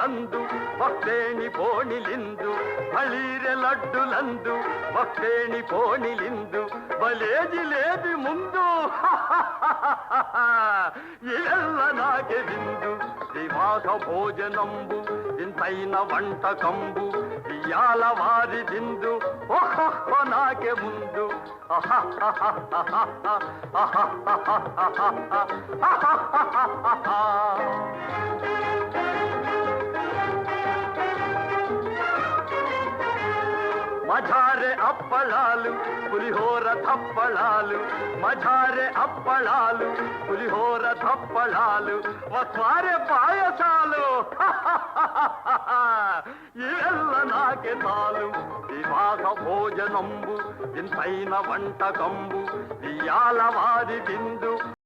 లడ్డులందు భక్తేణి పోణిలిందు బళీరె లడ్డులందు భక్తేణి పోణిలిందు బలేజి లేది ముందు ಎಲ್ಲ ನಾಗೆ ಬಿಂದು ದಿವಾಗ ಭೋಜನಂಬು ಇಂತೈನ వంటకంబు ఇయాల వారి దిందు ఓహో నాకే ముందు మజారే అప్పళాలు పులిహోర తప్పళాలు మజారే అప్పళాలు పులిహోర తప్పళాలు వస్వారే పాయసాలు ఇవెల్ల నాకే తాలు వివాహ భోజనంబు ఇంతైన వంటకంబు ఇయాల వారి విందు